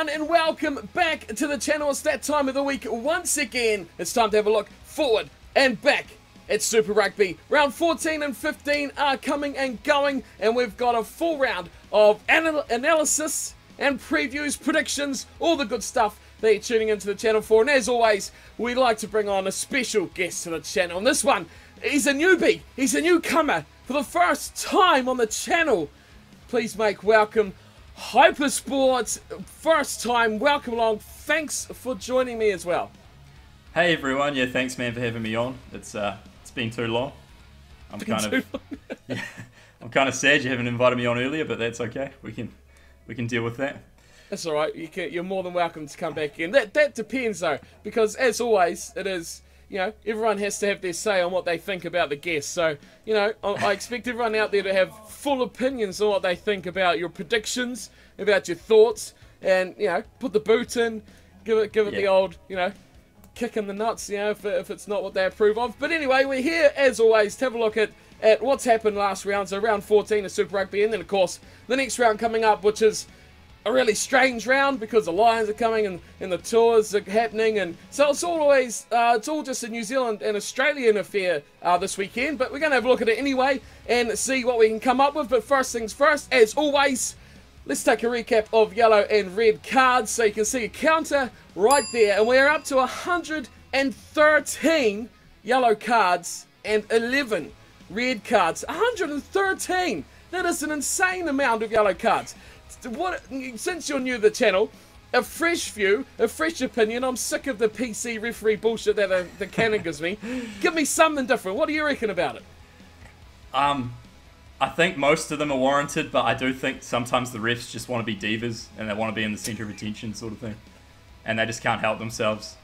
everyone, and welcome back to the channel. It's that time of the week once again. It's time to have a look forward and back at Super Rugby. Round 14 and 15 are coming and going, and we've got a full round of analysis and previews, predictions, all the good stuff that you're tuning into the channel for. And as always, we like to bring on a special guest to the channel. And this one, he's a newbie, he's a newcomer for the first time on the channel. Please make welcome HYPRSPORTs, first time, welcome along. Thanks for joining me as well. Hey everyone, yeah, thanks man for having me on. It's been too long. I'm kind of sad you haven't invited me on earlier, but that's okay. We can deal with that. That's all right. You're more than welcome to come back in. That depends though, because as always, it is, you know, everyone has to have their say on what they think about the guests. So, you know, I expect everyone out there to have full opinions on what they think about your predictions, about your thoughts, and, you know, put the boot in, give it the old, you know, kick in the nuts, you know, if it's not what they approve of. But anyway, we're here, as always, to have a look at what's happened last round, so round 14 of Super Rugby, and then, of course, the next round coming up, which is a really strange round because the Lions are coming and the tours are happening, and so it's always it's all just a New Zealand and Australian affair this weekend. But we're going to have a look at it anyway and see what we can come up with. But first things first, as always, let's take a recap of yellow and red cards. So you can see a counter right there, and we're up to 113 yellow cards and 11 red cards. 113! That is an insane amount of yellow cards. Since you're new to the channel, a fresh view, a fresh opinion. I'm sick of the PC referee bullshit that the canon gives me. Give me something different. What do you reckon about it? I think most of them are warranted, but I do think sometimes the refs just want to be divas and they want to be in the centre of attention sort of thing. And they just can't help themselves,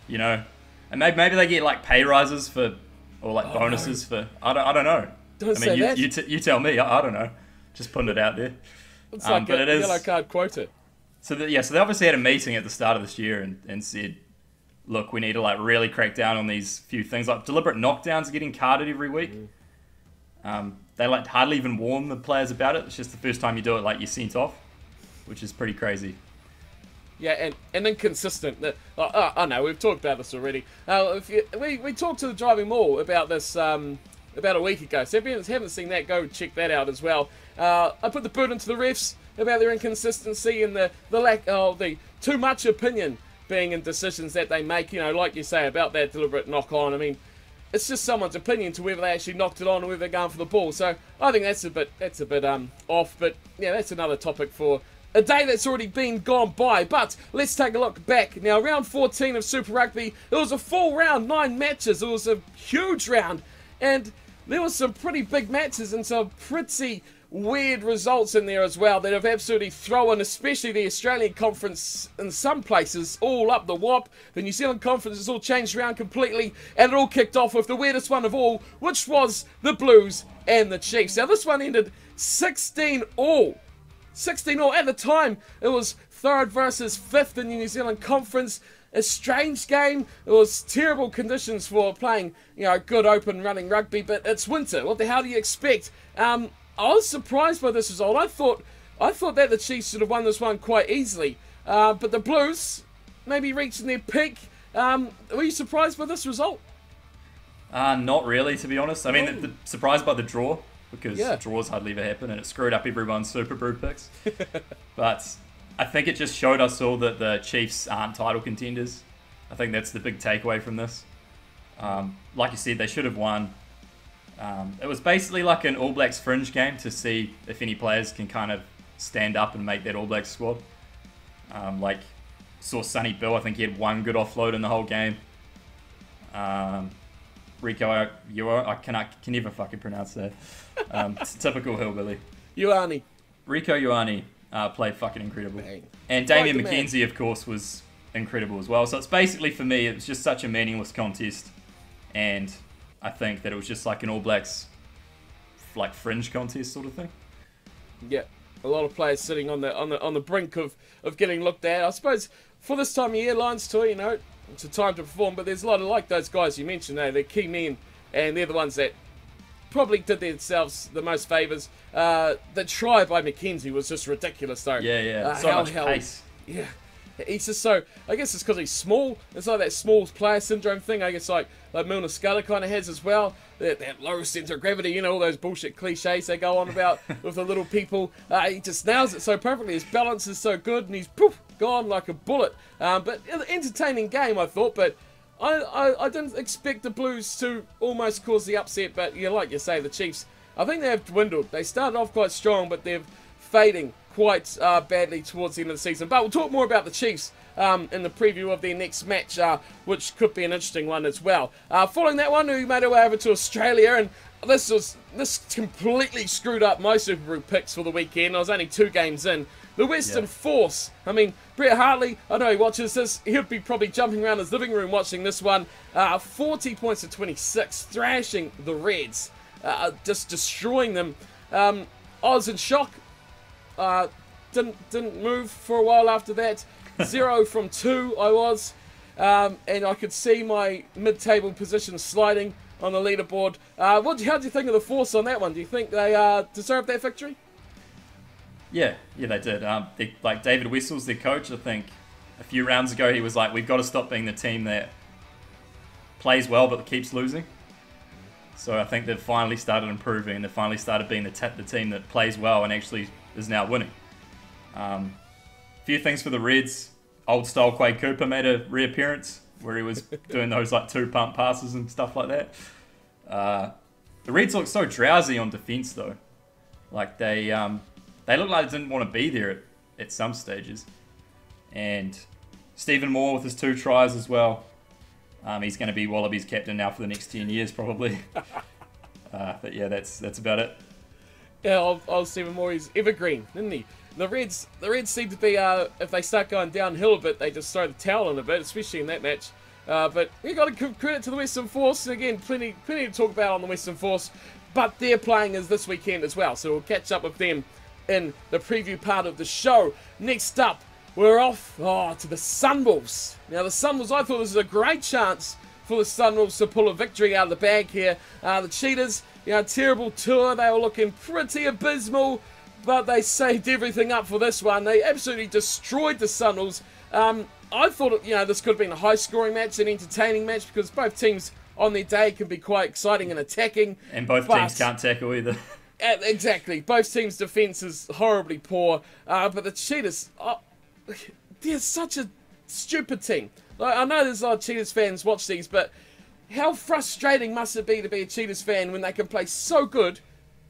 you know. And maybe they get like pay rises for, or like bonuses for, I don't know. Don't say that. You tell me, I don't know. Just putting it out there. It's like a yellow card quota. So they obviously had a meeting at the start of this year and said, look, we need to like really crack down on these few things. Like deliberate knockdowns are getting carded every week. They like hardly even warn the players about it. It's just the first time you do it, like you're sent off, which is pretty crazy. Yeah, and inconsistent. I know, we've talked about this already. We talked to the Driving Mall about this about a week ago. So if you haven't seen that, go check that out as well. I put the boot into the refs about their inconsistency and the lack of the too much opinion being in decisions that they make. You know, like you say about that deliberate knock on. I mean, it's just someone's opinion to whether they actually knocked it on or whether they're going for the ball. So I think that's a bit off. But yeah, that's another topic for a day that's already been gone by. But let's take a look back. Now, round 14 of Super Rugby, it was a full round, 9 matches. It was a huge round, and there was some pretty big matches and some pretty weird results in there as well that have absolutely thrown, especially the Australian Conference in some places, all up the wop. The New Zealand Conference has all changed around completely, and it all kicked off with the weirdest one of all, which was the Blues and the Chiefs. Now, this one ended 16-all. 16-all. At the time, it was 3rd versus 5th in the New Zealand Conference. A strange game. It was terrible conditions for playing, you know, good open running rugby, but it's winter. What the hell do you expect? I was surprised by this result. I thought that the Chiefs should have won this one quite easily, but the Blues maybe reaching their peak. Were you surprised by this result? Not really, to be honest. I mean, surprised by the draw, because draws hardly ever happen, and it screwed up everyone's SuperBru picks. But I think it just showed us all that the Chiefs aren't title contenders. I think that's the big takeaway from this. Like you said, they should have won. It was basically like an All Blacks fringe game to see if any players can kind of stand up and make that All Blacks squad. Like, saw Sonny Bill, I think he had 1 good offload in the whole game. Rico, I can never fucking pronounce that. It's typical hillbilly. Rico Ioane played fucking incredible. Bang. And Damian McKenzie, of course, was incredible as well. So it's basically, for me, it was just such a meaningless contest. And I think that it was just like an All Blacks like fringe contest sort of thing. Yeah, a lot of players sitting on the brink of getting looked at. I suppose for this time of year, Lions tour, you know, it's a time to perform, but there's a lot of, like those guys you mentioned, they're key men, and they're the ones that probably did themselves the most favours. The try by McKenzie was just ridiculous, though. Yeah, so much pace. Yeah, he's just so, I guess it's because he's small. It's like that small player syndrome thing, I guess like Milner Scudder kind of has as well. That low centre of gravity, you know, all those bullshit cliches they go on about with the little people. He just nails it so perfectly. His balance is so good, and he's poof, gone like a bullet. But an entertaining game, I thought, but I didn't expect the Blues to almost cause the upset. But, you know, like you say, the Chiefs, I think they have dwindled. They started off quite strong, but they're fading quite badly towards the end of the season. But we'll talk more about the Chiefs in the preview of their next match, which could be an interesting one as well. Following that one, we made our way over to Australia, and this completely screwed up my SuperBru picks for the weekend. I was only 2 games in. The Western Force. I mean, Brett Hartley, I know he watches this. He'll be probably jumping around his living room watching this one. 40 points to 26, thrashing the Reds, just destroying them. I was in shock. Didn't move for a while after that. 0 from 2 I was, and I could see my mid-table position sliding on the leaderboard. How do you think of the Force on that one? Do you think they deserved that victory? Yeah, they did. Like David Wessels, their coach, I think a few rounds ago he was like, we've got to stop being the team that plays well but keeps losing. So I think they've finally started improving, and they've finally started being the team that plays well and actually is now winning. Few things for the Reds. Old style Quade Cooper made a reappearance where he was doing those like 2-pump passes and stuff like that. The Reds look so drowsy on defence though. Like they look like they didn't want to be there at some stages. And Stephen Moore with his 2 tries as well. He's going to be Wallabies captain now for the next 10 years probably. But yeah, that's about it. Yeah, old Stephen Moore, he's evergreen, isn't he? The Reds seem to be, if they start going downhill a bit, they just throw the towel in a bit, especially in that match. But we got to give credit to the Western Force. Again, plenty to talk about on the Western Force. But their playing is this weekend as well, so we'll catch up with them in the preview part of the show. Next up, we're off to the Sunwolves. Now, the Sunwolves, I thought this was a great chance for the Sunwolves to pull a victory out of the bag here. The Cheetahs, terrible tour. They were looking pretty abysmal, but they saved everything up for this one. They absolutely destroyed the Sunwolves. I thought, this could have been a high-scoring match, an entertaining match, because both teams on their day can be quite exciting and attacking. And both teams can't tackle either. Exactly. Both teams' defence is horribly poor. But the Cheetahs, they're such a stupid team. Like, I know there's a lot of Cheetahs fans watch these, but how frustrating must it be to be a Cheetahs fan when they can play so good,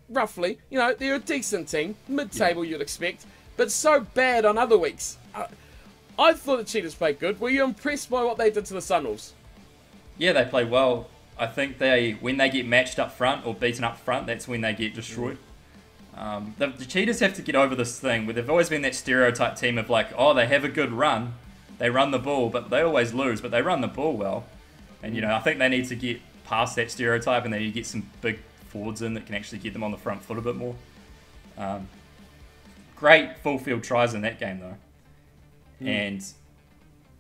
roughly? They're a decent team, mid-table you'd expect, but so bad on other weeks. I thought the Cheetahs played good. Were you impressed by what they did to the Sunwolves? Yeah, they played well. I think when they get matched up front or beaten up front, that's when they get destroyed. The Cheetahs have to get over this thing where they've always been that stereotype team of like, they have a good run, they run the ball, but they always lose, but they run the ball well. And, I think they need to get past that stereotype, and they need to get some big forwards in that can actually get them on the front foot a bit more. Great full field tries in that game though. And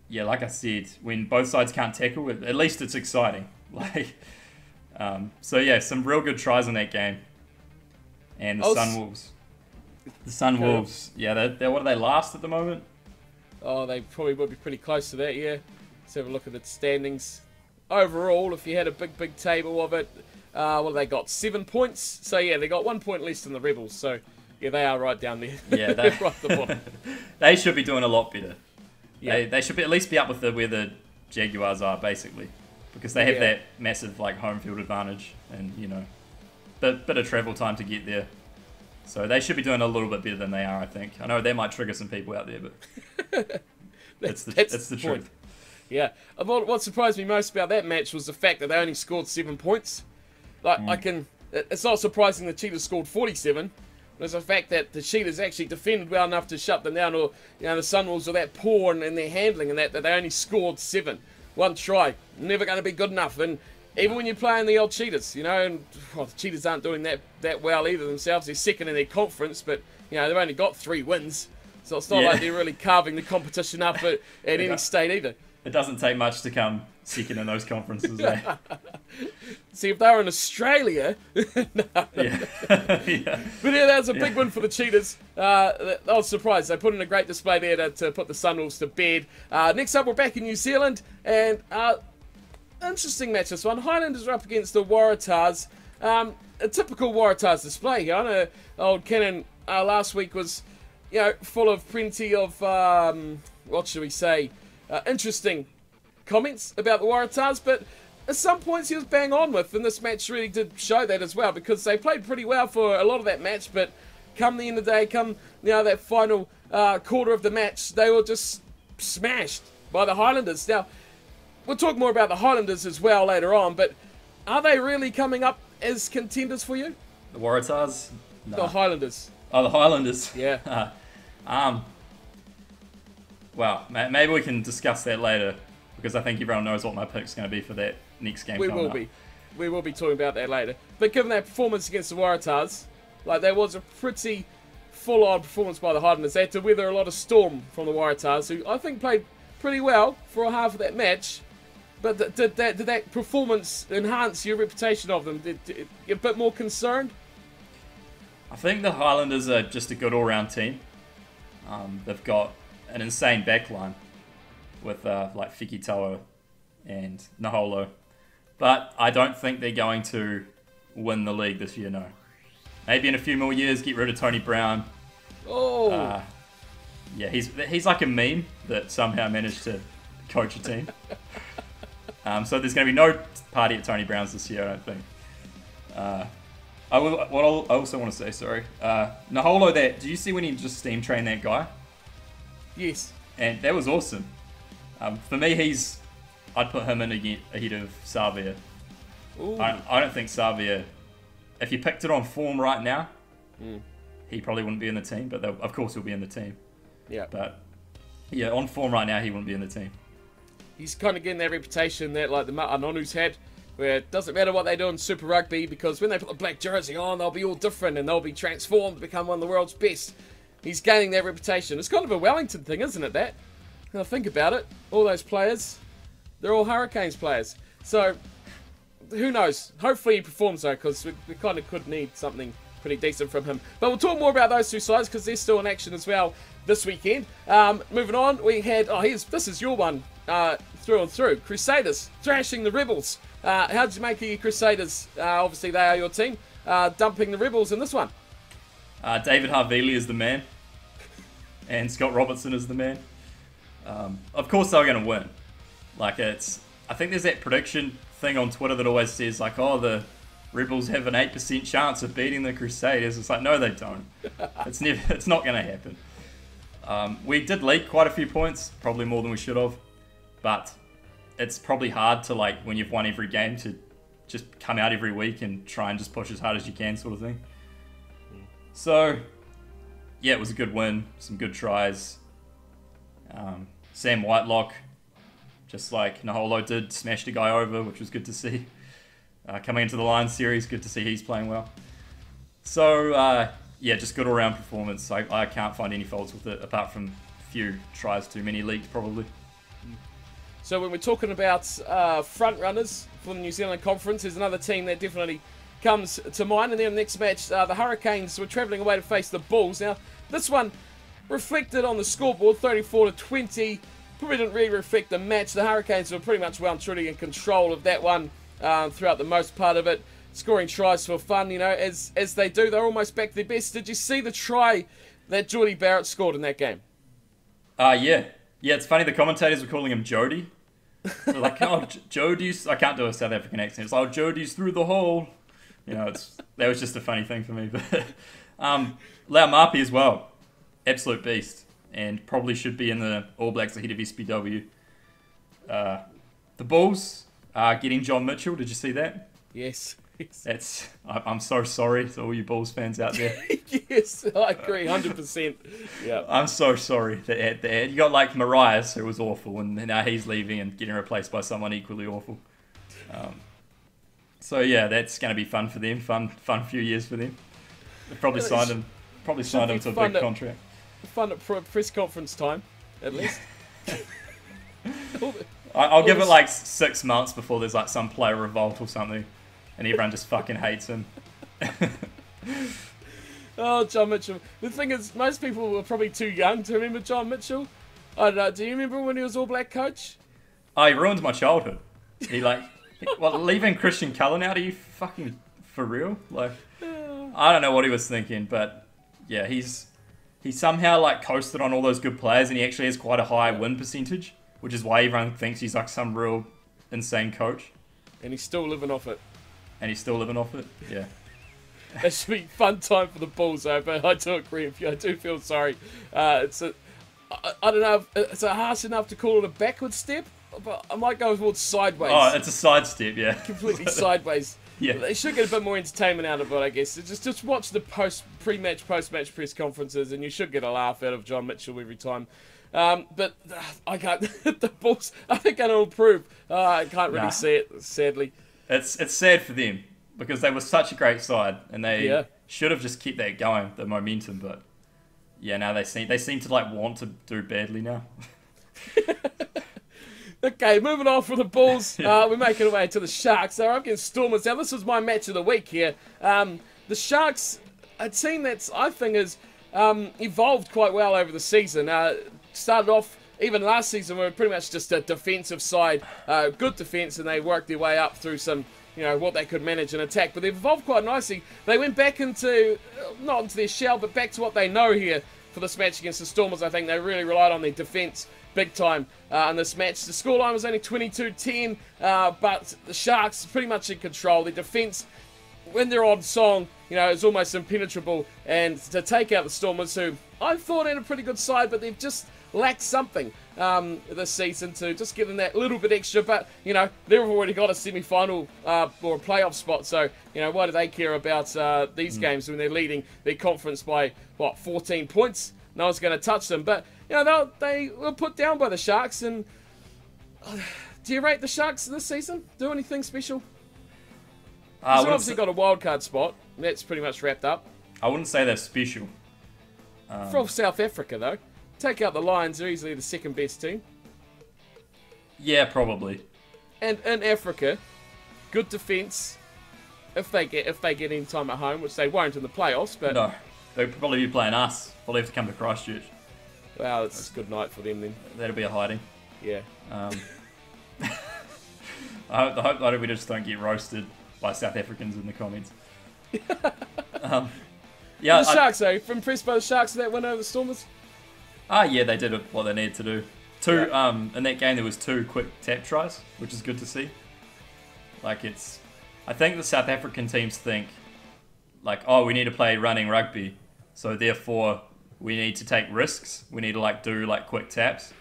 yeah, like I said, when both sides can't tackle, at least it's exciting. So yeah, some real good tries in that game. And the Sunwolves, yeah, they're what are they, last at the moment? Oh, they probably would be pretty close to that, yeah. Let's have a look at the standings. Overall, if you had a big table of it, what have they got? 7 points. So yeah, they got 1 point less than the Rebels. So yeah, they are right down there. Yeah, they're right at the bottom. They should be doing a lot better. Yeah. They should at least be up with where the Jaguares are, basically, because they have that massive home field advantage, and bit of travel time to get there. So they should be doing a little bit better than they are, I think. I know that might trigger some people out there, but that's the truth. Yeah. What surprised me most about that match was the fact that they only scored 7 points. It's not surprising the Cheetahs scored 47. There's the fact that the Cheetahs actually defended well enough to shut them down, or the Sunwolves are that poor in their handling and that they only scored 7. 1 try, never going to be good enough. And even when you're playing the old Cheetahs, and the Cheetahs aren't doing that well either themselves. They're second in their conference, but they've only got 3 wins, so it's not like they're really carving the competition up at any state either. It doesn't take much to come second in those conferences, eh? See, if they were in Australia... no. Yeah. Yeah. But yeah, that was a big win for the Cheetahs. I was surprised. They put in a great display there to put the Sunwolves to bed. Next up, we're back in New Zealand. And interesting match, this one. Highlanders are up against the Waratahs. A typical Waratahs display. I know old Cannon last week was, full of plenty of, what should we say, interesting comments about the Waratahs, but at some points he was bang on with, and this match really did show that as well, because they played pretty well for a lot of that match, but come the end of the day, come that final quarter of the match, they were just smashed by the Highlanders. Now, we'll talk more about the Highlanders as well later on, but are they really coming up as contenders for you? The Waratahs? No. The Highlanders. Oh, the Highlanders. Yeah. Well, maybe we can discuss that later, because I think everyone knows what my pick's going to be for that next game. We will be talking about that later. But given that performance against the Waratahs, there was a pretty full-on performance by the Highlanders. They had to weather a lot of storm from the Waratahs, who I think played pretty well for half of that match. But did that performance enhance your reputation of them? Did you a bit more concerned? I think the Highlanders are just a good all-round team. They've got an insane backline with Fikitoa and Naholo. But I don't think they're going to win the league this year, no. Maybe in a few more years, get rid of Tony Brown. Oh. Yeah, he's like a meme that somehow managed to coach a team. So there's going to be no party at Tony Brown's this year, I don't think. I also want to say, sorry. Naholo, did you see when he just steam trained that guy? Yes. And that was awesome. For me, I'd put him in ahead of Savia. I don't think Savia, if you picked it on form right now, he probably wouldn't be in the team, but of course he'll be in the team. Yeah. But yeah, on form right now, he wouldn't be in the team. He's kind of getting that reputation that the Ma'anonu's had, where it doesn't matter what they do in Super Rugby, because when they put the black jersey on, they'll be all different and they'll be transformed to become one of the world's best. He's gaining that reputation. It's kind of a Wellington thing, isn't it, that? Now think about it. All those players, they're all Hurricanes players. So, who knows? Hopefully he performs, though, because we kind of could need something pretty decent from him. But we'll talk more about those two sides, because they're still in action as well this weekend. Moving on, we had... this is your one through and through. Crusaders thrashing the Rebels. How did you make the Crusaders? Obviously, they are your team. Dumping the Rebels in this one. David Harvili is the man. And Scott Robertson is the man. Of course they're going to win. I think there's that prediction thing on Twitter that always says, the Rebels have an 8% chance of beating the Crusaders. It's no, they don't. It's not going to happen. We did leak quite a few points, probably more than we should have. But it's probably hard to, when you've won every game, to just come out every week and try and just push as hard as you can, sort of thing. So, yeah, it was a good win. Some good tries. Sam Whitelock, just like Naholo did, smashed a guy over, which was good to see. Coming into the Lions series, good to see he's playing well. So, just good all-round performance. I can't find any faults with it, apart from a few tries too many leaked, probably. So when we're talking about front runners for the New Zealand Conference, there's another team that definitely comes to mind. And then the next match, the Hurricanes were travelling away to face the Bulls. Now, this one reflected on the scoreboard, 34-20. Probably didn't really reflect the match. The Hurricanes were pretty much well and truly in control of that one throughout the most part of it, scoring tries for fun, as they do. They're almost back to their best. Did you see the try that Geordie Barrett scored in that game? Yeah, it's funny, the commentators were calling him Jody. They're like, Jodie's... I can't do a South African accent. It's like, Jodie's through the hole. That was just a funny thing for me. But Lau Mapi as well. Absolute beast. And probably should be in the All Blacks ahead of SPW. The Bulls are getting John Mitchell. Did you see that? Yes. I'm so sorry to all you Bulls fans out there. Yes, I agree, 100%. Yeah, I'm so sorry that you got Marias, who was awful, and now he's leaving and getting replaced by someone equally awful. So yeah, that's going to be fun for them. Fun few years for them. They probably signed him to a big contract. Fun at press conference time, at least. I'll give it like 6 months before there's like some player revolt or something, and everyone just fucking hates him. Oh, John Mitchell. The thing is, most people were probably too young to remember John Mitchell. I don't know. Do you remember when he was All Black coach? Oh, he ruined my childhood. He like, what, leaving Christian Cullen out? Are you fucking for real? Like, I don't know what he was thinking, but yeah, he somehow like coasted on all those good players, and he actually has quite a high win percentage, which is why everyone thinks he's like some real insane coach. And he's still living off it. Yeah. It should be a fun time for the Bulls, though, but I do agree with you. I do feel sorry. I don't know if it's harsh enough to call it a backward step, but I might go towards sideways. Oh, it's a sidestep, yeah. Completely sideways. Yeah. They should get a bit more entertainment out of it, I guess. Just watch the pre-match, post-match press conferences, and you should get a laugh out of John Mitchell every time. But I can't. The Bulls, I think, are going to improve. I can't really see it, sadly. It's sad for them, because they were such a great side, and they should have just kept that going, the momentum. But yeah, now they seem to like want to do badly now. Okay, moving on from the Bulls, we're making our way to the Sharks. They're up against Stormers. Now, this was my match of the week here. The Sharks, a team that's, I think, has evolved quite well over the season. Started off, even last season, we were pretty much just a defensive side, good defense, and they worked their way up through some, what they could manage and attack. But they've evolved quite nicely. They went back into, not into their shell, but back to what they know here for this match against the Stormers. I think they really relied on their defense big time in this match. The scoreline was only 22-10, but the Sharks pretty much in control. Their defense, when they're on song, is almost impenetrable. And to take out the Stormers, who I thought had a pretty good side, but they've just lacked something this season to just give them that little bit extra. But, they've already got a semi-final or a playoff spot. So, why do they care about these games when they're leading their conference by, 14 points? No one's going to touch them. But, they were put down by the Sharks. And do you rate the Sharks this season? Do anything special? They've obviously got a wildcard spot. That's pretty much wrapped up. I wouldn't say they're special. From South Africa, though. Take out the Lions, they're easily the second best team. Yeah, probably. And in Africa, good defence. If they get any time at home, which they won't in the playoffs, but no, they'll probably be playing us. Probably have to come to Christchurch. Well, it's a good night for them then. That'll be a hiding. Yeah. I hope that we just don't get roasted by South Africans in the comments. Yeah, the Sharks, though, impressed by the Sharks that win over the Stormers. Yeah, they did what they needed to do. In that game there was 2 quick tap tries, which is good to see. I think the South African teams think, we need to play running rugby, so therefore we need to take risks. We need to do quick taps.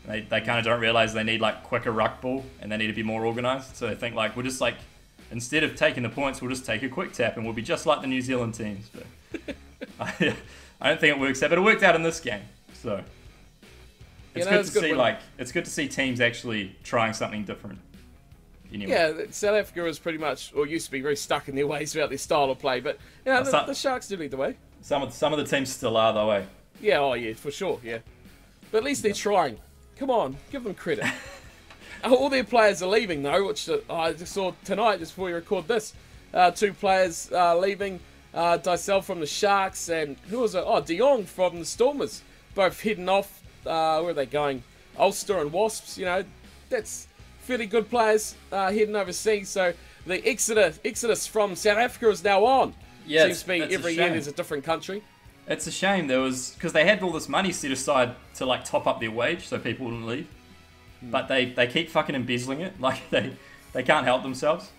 They kind of don't realize they need quicker ruck ball, and they need to be more organised. So they think we'll just instead of taking the points, we'll just take a quick tap, and we'll be just like the New Zealand teams. But I don't think it works out, but it worked out in this game. So it's good to see. It's good to see teams actually trying something different. Anyway. Yeah, South Africa was pretty much, or used to be, very stuck in their ways about their style of play. But the Sharks do lead the way. Some of the teams still are, though, eh? Yeah, for sure, yeah. But at least they're trying. Come on, give them credit. All their players are leaving, though, which I just saw tonight, just before we record this. 2 players leaving. Dysel from the Sharks, and who was it? Oh, De Jong from the Stormers. Both heading off. Where are they going? Ulster and Wasps, that's fairly good players heading overseas. So the exodus from South Africa is now on. Yeah, seems to be every year there's a different country. It's a shame. Because they had all this money set aside to top up their wage so people wouldn't leave. But they keep fucking embezzling it. They can't help themselves.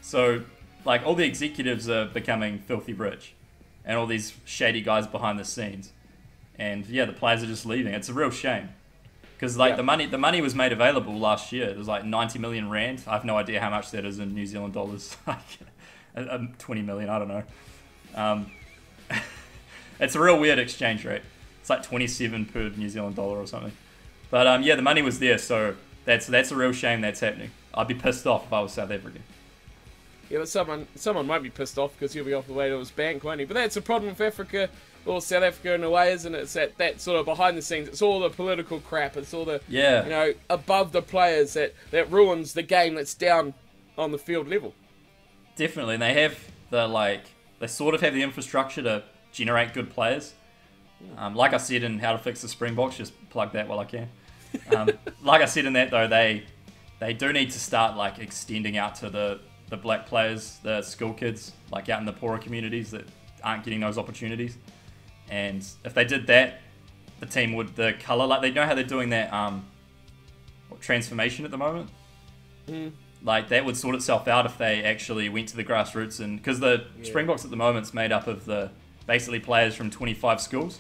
So all the executives are becoming filthy rich, and all these shady guys behind the scenes, and yeah, the players are just leaving. It's a real shame, because the money was made available last year. It was 90 million rand. I have no idea how much that is in New Zealand dollars. 20 million, I don't know. It's a real weird exchange rate. It's 27 per New Zealand dollar or something. But yeah, the money was there, so that's a real shame that's happening. I'd be pissed off if I was South African. Yeah, but someone might be pissed off because he'll be off the way to his bank, won't he? But that's a problem with Africa. all South Africa in a way, isn't it? It's that sort of behind the scenes. It's all the political crap. It's all the above the players that ruins the game that's down on the field level. Definitely, and they have they sort of have the infrastructure to generate good players. Like I said in How to Fix the Springboks, just plug that while I can. Like I said in that though, they do need to start extending out to the black players, the school kids, out in the poorer communities that aren't getting those opportunities. And if they did that, the team would, the colour, they know how they're doing that transformation at the moment. That would sort itself out if they actually went to the grassroots, and because the Springboks at the moment's made up of basically players from 25 schools,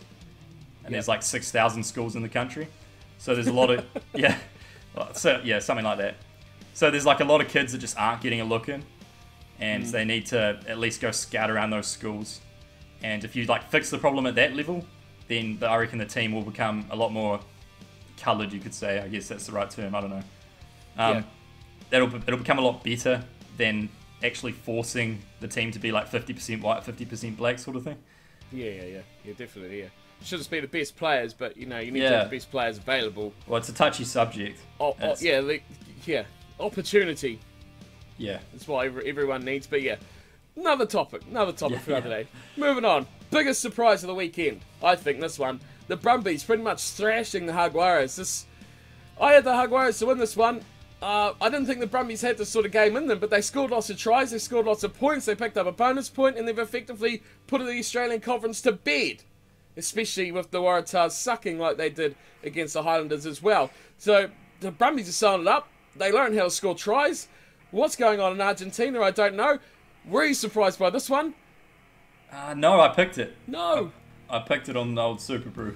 and there's 6,000 schools in the country, so there's a lot of something like that. So there's a lot of kids that just aren't getting a look in, and they need to at least go scout around those schools. And if you fix the problem at that level, then I reckon the team will become a lot more coloured, you could say. I guess that's the right term. I don't know. It'll become a lot better than actually forcing the team to be 50% white, 50% black sort of thing. Yeah, definitely. Yeah, should just be the best players, but you need to have the best players available. Well, it's a touchy subject. Opportunity. Yeah, that's what everyone needs. But another topic for another day. Moving on. Biggest surprise of the weekend, I think this one. The Brumbies pretty much thrashing the Jaguares. I had the Jaguares to win this one. I didn't think the Brumbies had this sort of game in them, but they scored lots of tries, they scored lots of points, they picked up a bonus point, and they've effectively put the Australian Conference to bed. Especially with the Waratahs sucking like they did against the Highlanders as well. So the Brumbies are selling it up. They learn how to score tries. What's going on in Argentina, I don't know. Were you surprised by this one? No, I picked it. No. I picked it on the old SuperBru.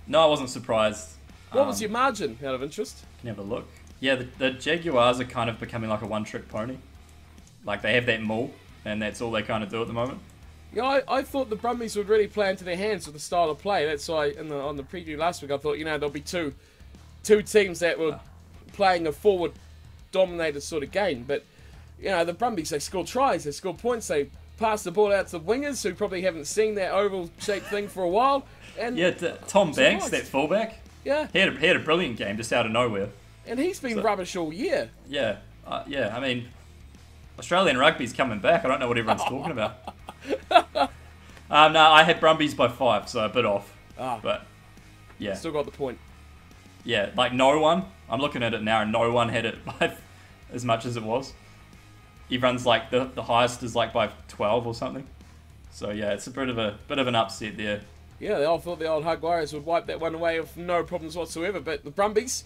No, I wasn't surprised. What was your margin, out of interest? Can you have a look? Yeah, the Jaguares are kind of becoming like a one-trick pony. They have that maul, and that's all they kind of do at the moment. Yeah, I thought the Brumbies would really play into their hands with the style of play. That's why on the preview last week I thought, there'll be two teams that were playing a forward-dominated sort of game. But, the Brumbies, they score tries, they score points, they pass the ball out to the wingers who probably haven't seen that oval-shaped thing for a while. And Tom Banks, that fullback. Yeah. He had a brilliant game just out of nowhere. And he's been rubbish all year. Yeah. I mean, Australian rugby's coming back. I don't know what everyone's talking about. No, I had Brumbies by 5, so a bit off. But, yeah. Still got the point. Yeah, no one. I'm looking at it now, and no one had it by as much as it was. Everyone's the highest is by 12 or something. So, yeah, it's a bit of an upset there. Yeah, they all thought the old Jaguares would wipe that one away with no problems whatsoever. But the Brumbies,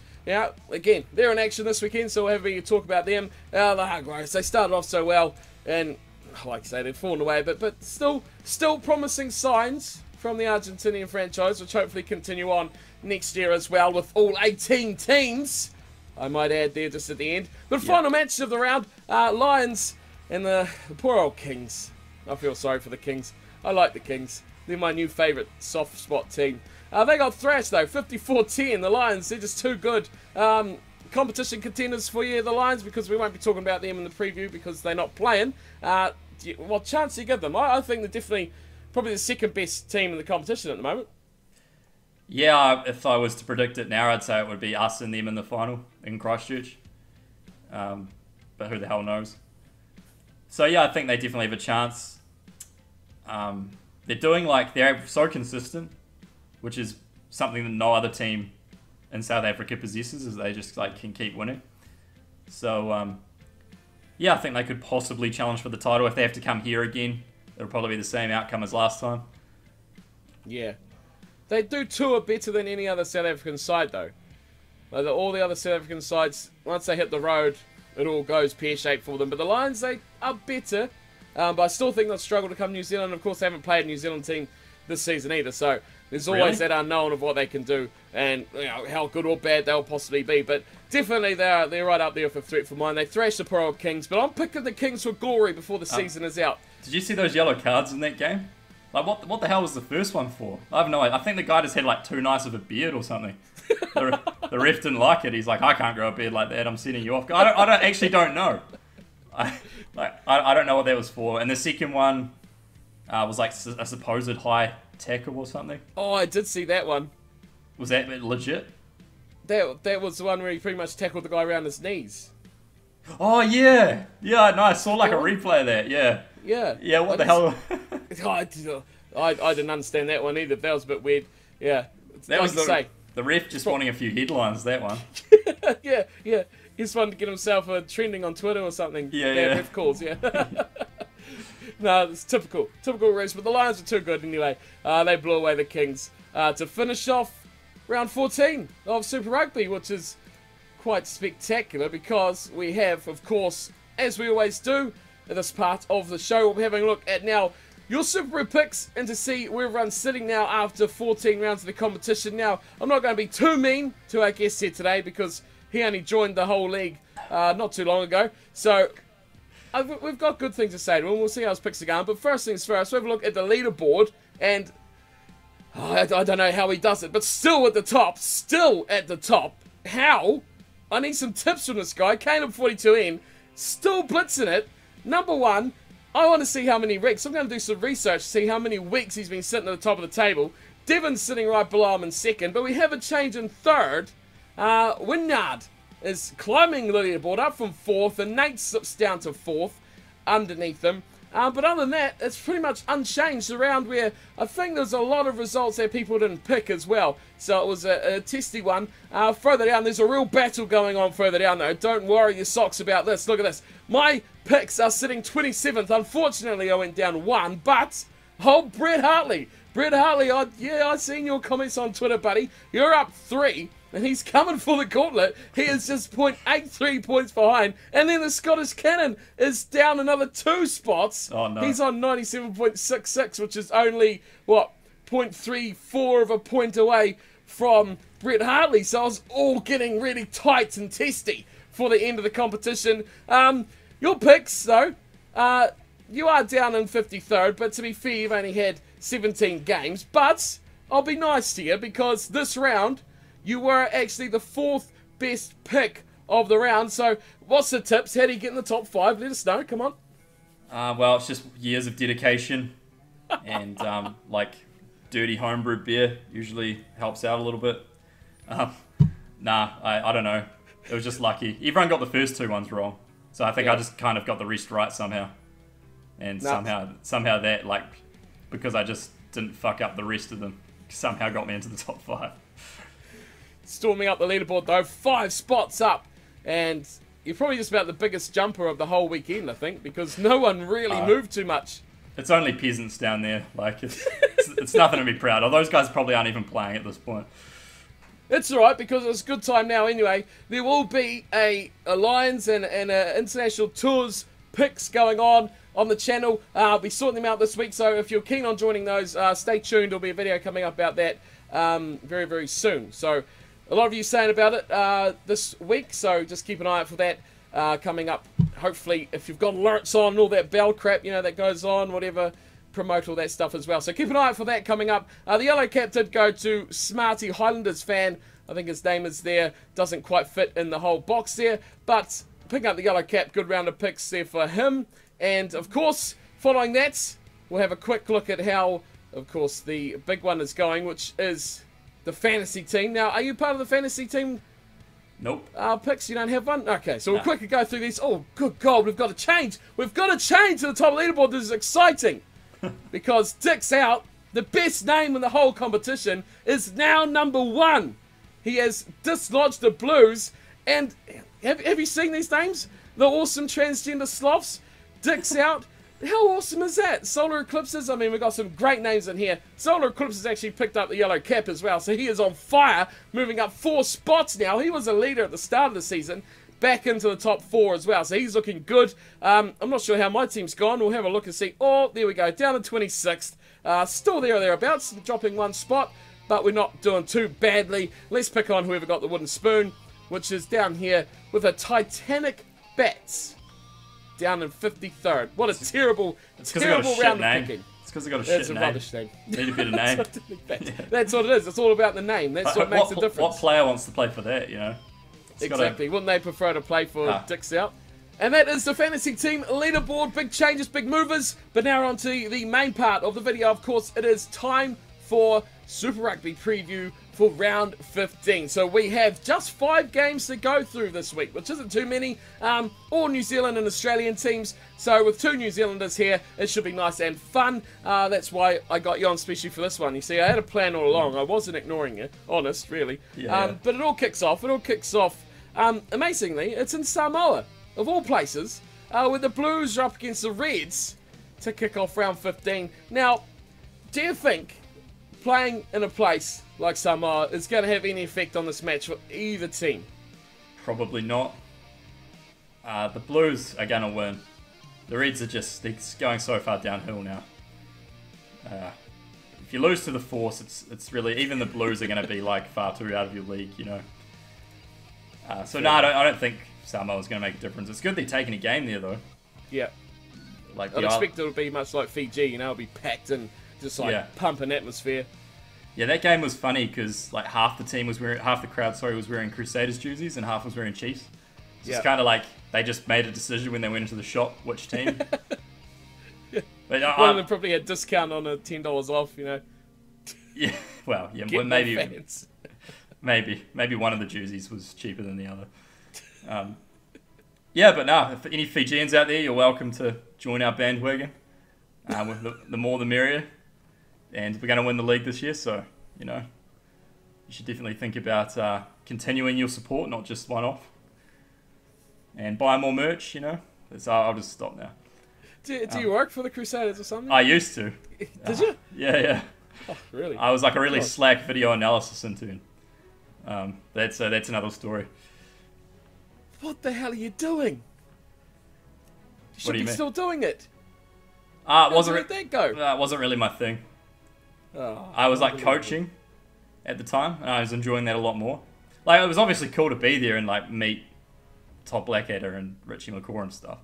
again, they're in action this weekend, so we'll have a talk about them. The Jaguares, they started off so well, and like I say, they've fallen away. But still promising signs from the Argentinian franchise, which hopefully continue on next year as well with all 18 teams. I might add there just at the end. But final match of the round, Lions and the poor old Kings. I feel sorry for the Kings. I like the Kings. They're my new favourite soft spot team. They got thrashed though, 54-10. The Lions, they're just too good. Competition contenders for you, the Lions, because we won't be talking about them in the preview because they're not playing. What chance do you give them? I think they're definitely probably the second best team in the competition at the moment. Yeah, if I was to predict it now, I'd say it would be us and them in the final in Christchurch. But who the hell knows? So yeah, I think they definitely have a chance. They're doing they're so consistent, which is something that no other team in South Africa possesses, is they just can keep winning. So yeah, I think they could possibly challenge for the title. If they have to come here again, it'll probably be the same outcome as last time. Yeah. They do tour better than any other South African side though. All the other South African sides, once they hit the road, it all goes pear-shaped for them. But the Lions, they are better. But I still think they'll struggle to come New Zealand. Of course, they haven't played a New Zealand team this season either. So there's always that unknown of what they can do and how good or bad they'll possibly be. But definitely they're right up there for threat for mine. They thrashed the poor old Kings. But I'm picking the Kings for glory before the season is out. Did you see those yellow cards in that game? What the hell was the first one for? I have no idea. I think the guy just had too nice of a beard or something. The ref didn't like it. He's like, I can't grow a beard like that. I'm sending you off. I actually don't know. I don't know what that was for. And the second one, was like a supposed high tackle or something. Oh, I did see that one. Was that legit? That was the one where he pretty much tackled the guy around his knees. Oh, yeah. Yeah, no, I saw like a replay of that, yeah. Yeah. Yeah, what the hell? I didn't understand that one either. That was a bit weird. Yeah. That was the ref just wanting a few headlines, that one. yeah. He just wanted to get himself trending on Twitter or something. Yeah. Ref calls, yeah. No, it's typical race, but the Lions are too good anyway. They blew away the Kings to finish off round 14 of Super Rugby, which is quite spectacular because we have, of course, as we always do, at this part of the show, we'll be having a look at now your SuperBru picks and to see where everyone's sitting now after 14 rounds of the competition. Now, I'm not going to be too mean to our guest here today because he only joined the whole league not too long ago. So, we've got good things to say to him. We'll see how his picks are going. But first things first, we'll have a look at the leaderboard. And I don't know how he does it, but still at the top. How? I need some tips from this guy. Caleb42N, still blitzing it. Number one, I want to see how many weeks. I'm going to do some research to see how many weeks he's been sitting at the top of the table. Devon's sitting right below him in second, but we have a change in third. Wynyard is climbing the leaderboard up from fourth, and Nate slips down to fourth underneath them. But other than that, it's pretty much unchanged around where I think there's a lot of results that people didn't pick as well. So it was a testy one. Further down, there's a real battle going on further down though. Don't worry your socks about this. Look at this. My picks are sitting 27th. Unfortunately, I went down one, but Brett Hartley, I seen your comments on Twitter, buddy. You're up 3. And he's coming for the gauntlet. He is just 0.83 points behind. And then the Scottish Cannon is down another 2 spots. Oh, no. He's on 97.66, which is only, 0.34 of a point away from Brett Hartley. So I was all getting really tight and testy for the end of the competition. Your picks, though, you are down in 53rd. But to be fair, you've only had 17 games. But I'll be nice to you because this round, you were actually the 4th best pick of the round. So, what's the tips? How do you get in the top 5? Let us know. Come on. Well, it's just years of dedication and dirty homebrew beer usually helps out a little bit. I don't know. It was just lucky. Everyone got the first 2 ones wrong, so I think I just kind of got the rest right somehow. And somehow that because I just didn't fuck up the rest of them, somehow got me into the top 5. Storming up the leaderboard though, 5 spots up, and you're probably just about the biggest jumper of the whole weekend, I think, because no one really moved too much. It's only peasants down there. It's nothing to be proud of. Those guys probably aren't even playing at this point. It's alright, because it's a good time now anyway. There will be a Lions and International Tours picks going on the channel. I'll be sorting them out this week, so if you're keen on joining those, stay tuned. There'll be a video coming up about that very, very soon. So, a lot of you saying about it this week, so just keep an eye out for that coming up. Hopefully, if you've got alerts on, all that bell crap, that goes on, whatever, promote all that stuff as well. So keep an eye out for that coming up. The yellow cap did go to Smarty Highlanders fan. I think his name is there. Doesn't quite fit in the whole box there, but picking up the yellow cap, good round of picks there for him. And of course, following that, we'll have a quick look at how, of course, the big one is going, which is the fantasy team. Now, are you part of the fantasy team? Nope. Picks, you don't have one? Okay, so we'll quickly go through these. Oh, good God, we've got to change. We've got to change to the top of the leaderboard. This is exciting. Because Dick's out. The best name in the whole competition is now number 1. He has dislodged the Blues. And have you seen these names? The awesome transgender sloths. Dick's out. How awesome is that? Solar Eclipses, I mean, we've got some great names in here. Solar Eclipses actually picked up the yellow cap as well, so he is on fire, moving up 4 spots now. He was a leader at the start of the season, back into the top 4 as well, so he's looking good. I'm not sure how my team's gone. We'll have a look and see. Oh, there we go, down to 26th. Still there or thereabouts, dropping 1 spot, but we're not doing too badly. Let's pick on whoever got the wooden spoon, which is down here with a Titanic Bats. Down in 53rd. What a terrible round of picking. It's because they got a shit name. Rubbish name. Need a bit of name. That's what it is. It's all about the name. That's what makes the difference. What player wants to play for that, Exactly. Wouldn't they prefer to play for Dicks out? And that is the fantasy team leaderboard. Big changes, big movers. But now on to the main part of the video. Of course, it is time for Super Rugby preview for round 15. So we have just 5 games to go through this week, which isn't too many. All New Zealand and Australian teams. So with 2 New Zealanders here, it should be nice and fun. That's why I got you on especially for this one. You see, I had a plan all along. I wasn't ignoring you, honest, really. Yeah. But it all kicks off. Amazingly, it's in Samoa, of all places, where the Blues are up against the Reds to kick off round 15. Now, do you think playing in a place like Samoa is going to have any effect on this match for either team? Probably not. The Blues are going to win. The Reds are just going so far downhill now. If you lose to the Force, it's really, even the Blues are going to be like far too out of your league, you know. No, I don't think Samoa's going to make a difference. It's good they're taking a game there though. Yeah. Like I'd expect it'll be much like Fiji, you know, it'll be packed and just like pumping atmosphere. Yeah, that game was funny because like half the crowd was wearing Crusaders jerseys and half was wearing Chiefs. So it's kind of like they just made a decision when they went into the shop which team. But one of them probably had a discount on a $10 off, you know. Yeah, well, yeah, well, maybe one of the jerseys was cheaper than the other. Yeah, but no, if any Fijians out there, you're welcome to join our bandwagon. The more the merrier. And we're going to win the league this year, so, you know, you should definitely think about continuing your support, not just one-off. And buy more merch, you know. I'll just stop now. Do you work for the Crusaders or something? I used to. Did you? Yeah. Oh, really? I was like a really slack video analysis intern. That's another story. What the hell are you doing? You should be still doing it. Where did that go? It wasn't really my thing. Oh, I was like coaching at the time, and I was enjoying that a lot more. Like, it was obviously cool to be there and like meet Todd Blackadder and Richie McCaw and stuff.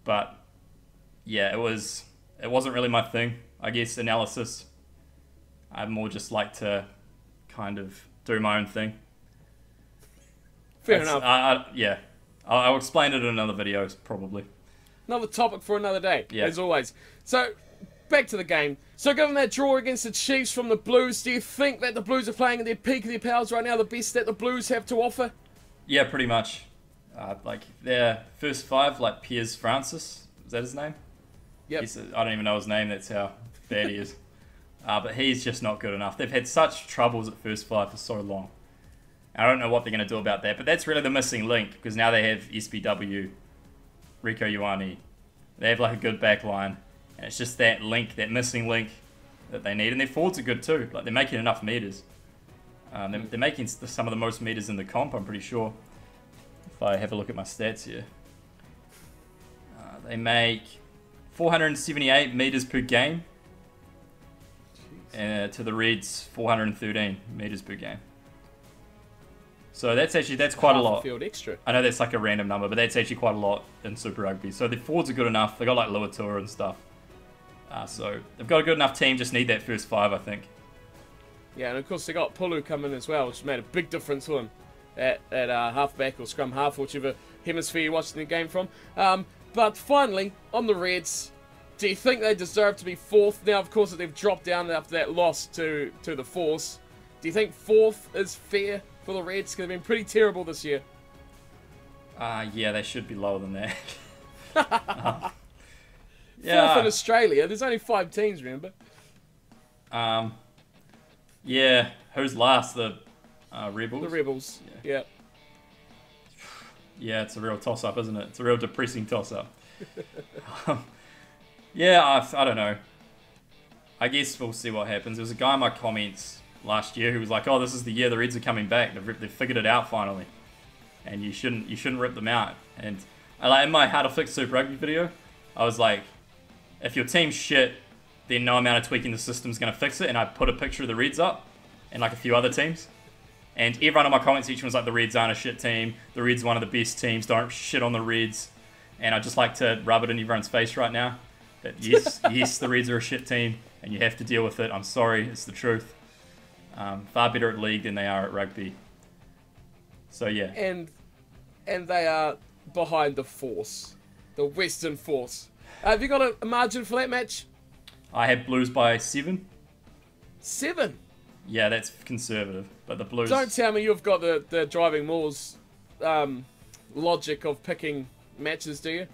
But yeah, it wasn't really my thing. I guess analysis, I more just like to kind of do my own thing. Fair enough. I'll explain it in another video, probably. Another topic for another day, as always. So, back to the game. So, given that draw against the Chiefs from the Blues, do you think that the Blues are playing at their peak of their powers right now, the best that the Blues have to offer? Yeah, pretty much. Like, their first 5, like Piers Francis, is that his name? Yep. I don't even know his name, that's how bad he is. But he's just not good enough. They've had such troubles at first 5 for so long. I don't know what they're going to do about that, but that's really the missing link, because now they have SBW, Rico Ioane. They have like a good back line, and it's just that link, that missing link that they need. And their forwards are good too. Like, they're making enough meters. They're making some of the most meters in the comp, I'm pretty sure. If I have a look at my stats here. They make 478 meters per game. To the Reds, 413 meters per game. So that's quite a lot. Field extra. I know that's like a random number, but that's actually quite a lot in Super Rugby. So the forwards are good enough. They got like Luatua and stuff. So they've got a good enough team. Just need that first 5, I think. Yeah, and of course they got Pulu coming as well, which made a big difference for them at halfback or scrum half, whichever hemisphere you're watching the game from. But finally, on the Reds, do you think they deserve to be 4th? Now, of course, they've dropped down after that loss to the Force. Do you think 4th is fair for the Reds? Because they've been pretty terrible this year. Yeah, they should be lower than that. 4th in Australia. There's only 5 teams, remember? Yeah. Who's last? The Rebels? The Rebels, yeah. Yeah, it's a real toss-up, isn't it? It's a real depressing toss-up. Yeah, I don't know. I guess we'll see what happens. There was a guy in my comments last year who was like, "Oh, this is the year the Reds are coming back. They've figured it out finally, and you shouldn't rip them out." And in my How to Fix Super Rugby video, I was like, "If your team's shit, then no amount of tweaking the system is going to fix it." And I put a picture of the Reds up, and like a few other teams, and everyone in my comment section was like, "The Reds aren't a shit team. The Reds are one of the best teams. Don't shit on the Reds." And I just like to rub it in everyone's face right now that yes, the Reds are a shit team, and you have to deal with it. I'm sorry, it's the truth. Far better at league than they are at rugby. So yeah. And they are behind the Force, the Western Force. Have you got a margin for that match? I have Blues by 7. 7? Yeah, that's conservative. But the Blues... Don't tell me you've got the Driving Moors logic of picking matches, do you?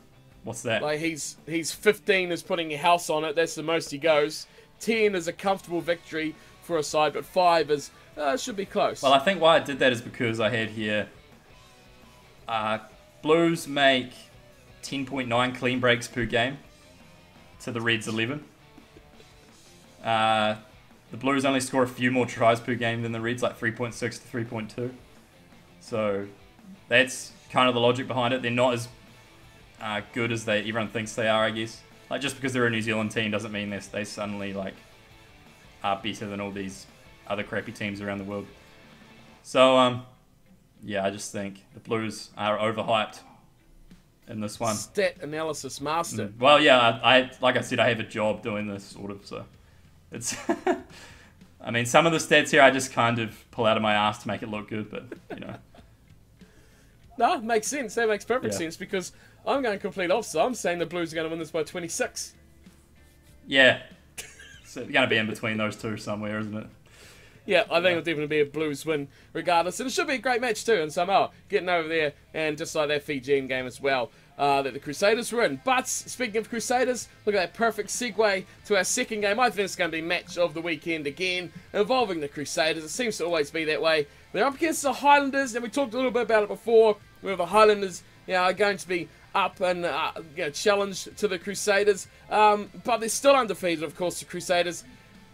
What's that? Like, he's 15 is putting a house on it. That's the most he goes. 10 is a comfortable victory for a side, but 5 is should be close. Well, I think why I did that is because I had here Blues make 10.9 clean breaks per game to the Reds 11. The Blues only score a few more tries per game than the Reds, like 3.6 to 3.2. So that's kind of the logic behind it. They're not as good as everyone thinks they are, I guess. Like, just because they're a New Zealand team doesn't mean they suddenly like are better than all these other crappy teams around the world. So yeah, I just think the Blues are overhyped in this one. Stat analysis master. Well, yeah, I like I said, I have a job doing this sort of, so it's. I mean, some of the stats here I just kind of pull out of my ass to make it look good, but you know. No, makes sense. That makes perfect sense because I'm going complete opposite. I'm saying the Blues are going to win this by 26. Yeah. So it's going to be in between those two somewhere, isn't it? Yeah, I think it'll definitely be a Blues win regardless. And it should be a great match too in Samoa. Getting over there and just like that Fijian game as well that the Crusaders were in. But speaking of Crusaders, look at that perfect segue to our second game. I think it's going to be match of the weekend again involving the Crusaders. It seems to always be that way. They're up against the Highlanders, and we talked a little bit about it before, where the Highlanders are going to be up and challenged to the Crusaders. But they're still undefeated, of course, the Crusaders.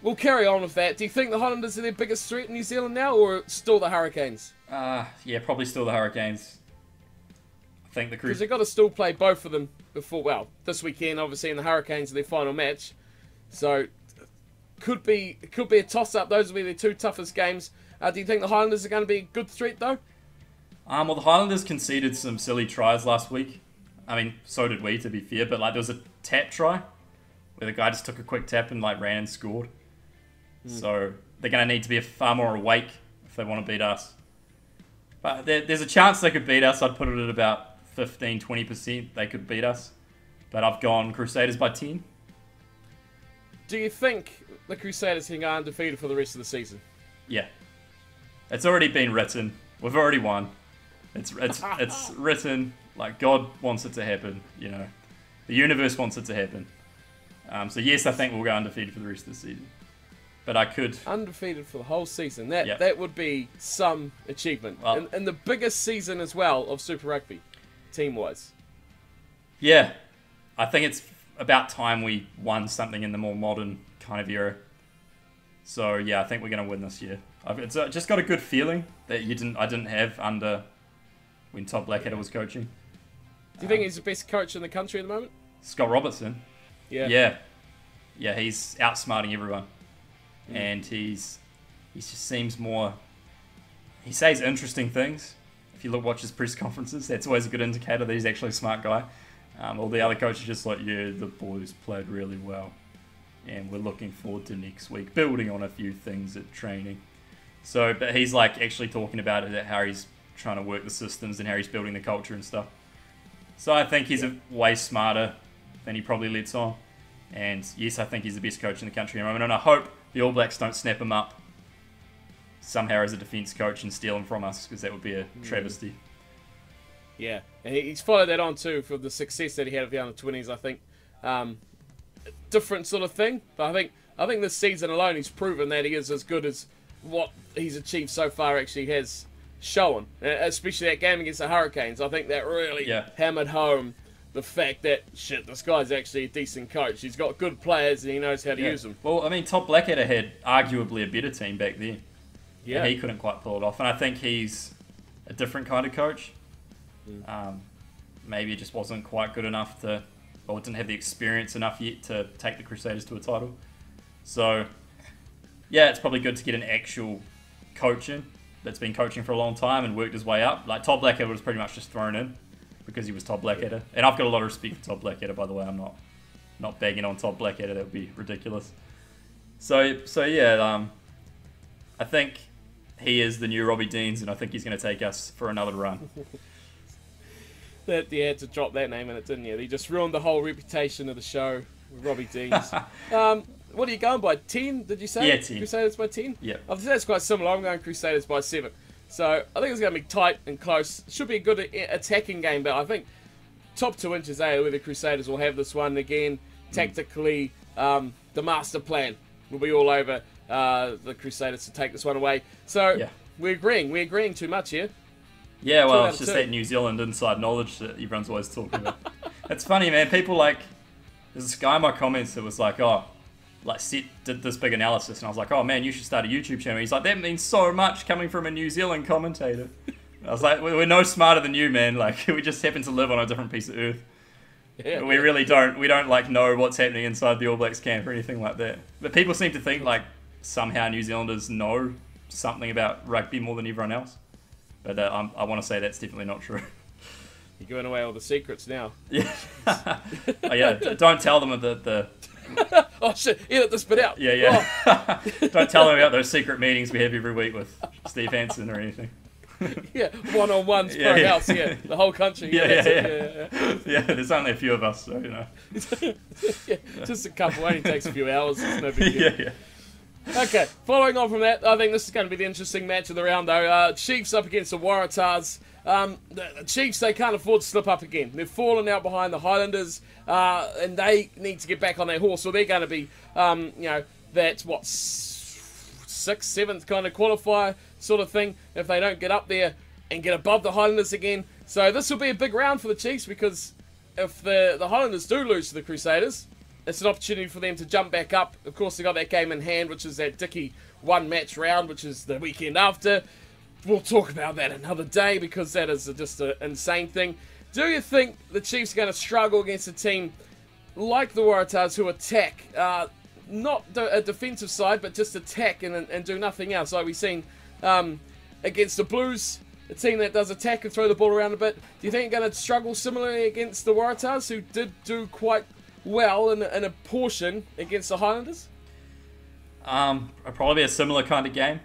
We'll carry on with that. Do you think the Highlanders are their biggest threat in New Zealand now, or still the Hurricanes? Yeah, probably still the Hurricanes. I think the Because they've got to still play both of them before, well, this weekend, obviously, in the Hurricanes are their final match. So, could be a toss-up. Those will be their two toughest games. Do you think the Highlanders are going to be a good threat, though? Well, the Highlanders conceded some silly tries last week. I mean, so did we, to be fair. But like, there was a tap try where the guy just took a quick tap and like ran and scored. So they're going to need to be far more awake if they want to beat us. But there's a chance they could beat us. I'd put it at about 15-20% they could beat us. But I've gone Crusaders by 10. Do you think the Crusaders can go undefeated for the rest of the season? Yeah. It's already been written. We've already won. It's written. Like, God wants it to happen, you know. The universe wants it to happen. So yes, I think we'll go undefeated for the rest of the season. But I could... Undefeated for the whole season. That would be some achievement. Well, and the biggest season as well of Super Rugby, team-wise. Yeah. I think it's about time we won something in the more modern kind of era. So yeah, I think we're going to win this year. It's just got a good feeling that I didn't have under when Todd Blackadder was coaching. Do you think he's the best coach in the country at the moment? Scott Robertson? Yeah. Yeah, he's outsmarting everyone. And he just seems more... He says interesting things. If you watch his press conferences, that's always a good indicator that he's actually a smart guy. All the other coaches are just like, yeah, the boys played really well. And we're looking forward to next week, building on a few things at training. So, but he's like actually talking about it, how he's trying to work the systems and how he's building the culture and stuff. So I think he's way smarter than he probably lets on. And yes, I think he's the best coach in the country at the moment. And I hope the All Blacks don't snap him up somehow as a defence coach and steal him from us, because that would be a travesty. Yeah, and he's followed that on too for the success that he had with the under-20s, I think. Different sort of thing, but I think this season alone he's proven that he is as good as what he's achieved so far actually has shown, especially that game against the Hurricanes. I think that really hammered home the fact that, shit, this guy's actually a decent coach. He's got good players and he knows how to use them. Well, I mean, Todd Blackadder had arguably a better team back then. Yeah. And he couldn't quite pull it off. And I think he's a different kind of coach. Maybe it just wasn't quite good enough to, or didn't have the experience enough yet to take the Crusaders to a title. So, yeah, it's probably good to get an actual coach in that's been coaching for a long time and worked his way up. Like, Todd Blackadder was pretty much just thrown in because he was Todd Blackadder. And I've got a lot of respect for Todd Blackadder, by the way. I'm not bagging on Todd Blackadder. That would be ridiculous. So yeah, I think he is the new Robbie Deans, and I think he's going to take us for another run. That you had to drop that name in it, didn't you? You just ruined the whole reputation of the show with Robbie Deans. What are you going by? 10, did you say? Yeah, 10. Crusaders by 10? Yeah. I think that's quite similar. I'm going Crusaders by 7. So I think it's going to be tight and close. Should be a good attacking game, but I think top 2 inches, where the Crusaders will have this one again. Tactically, the master plan will be all over the Crusaders to take this one away. So we're agreeing too much here. Yeah, well, it's just that New Zealand inside knowledge that everyone's always talking about. It's funny, man. People there's this guy in my comments that was like, Seth did this big analysis, and I was like, oh man, you should start a YouTube channel. He's like, that means so much coming from a New Zealand commentator. I was like, we're no smarter than you, man. Like, we just happen to live on a different piece of earth. Yeah, we really don't. We don't know what's happening inside the All Blacks camp or anything like that. But people seem to think somehow New Zealanders know something about rugby more than everyone else. But I want to say that's definitely not true. You're giving away all the secrets now. Yeah. Don't tell them the oh shit! Edit this bit out. Yeah. Oh. Don't tell them about those secret meetings we have every week with Steve Hansen or anything. Yeah, one-on-ones per house. Yeah, the whole country. Yeah. There's only a few of us, so just a couple. Only takes a few hours. It's no big deal. Yeah. Okay, following on from that, I think this is going to be the interesting match of the round, though. Chiefs up against the Waratahs. The Chiefs, they can't afford to slip up again. They've fallen out behind the Highlanders, and they need to get back on their horse. So they're going to be, that's what, 6th, 7th kind of qualifier sort of thing if they don't get up there and get above the Highlanders again. So this will be a big round for the Chiefs, because if the Highlanders do lose to the Crusaders, it's an opportunity for them to jump back up. Of course, they've got that game in hand, which is that Dicky one-match round, which is the weekend after. We'll talk about that another day, because that is just an insane thing. Do you think the Chiefs are going to struggle against a team like the Waratahs who attack, not a defensive side, but just attack and do nothing else, like we've seen against the Blues, a team that does attack and throw the ball around a bit? Do you think they're going to struggle similarly against the Waratahs, who did do quite well in a portion against the Highlanders? Probably a similar kind of game.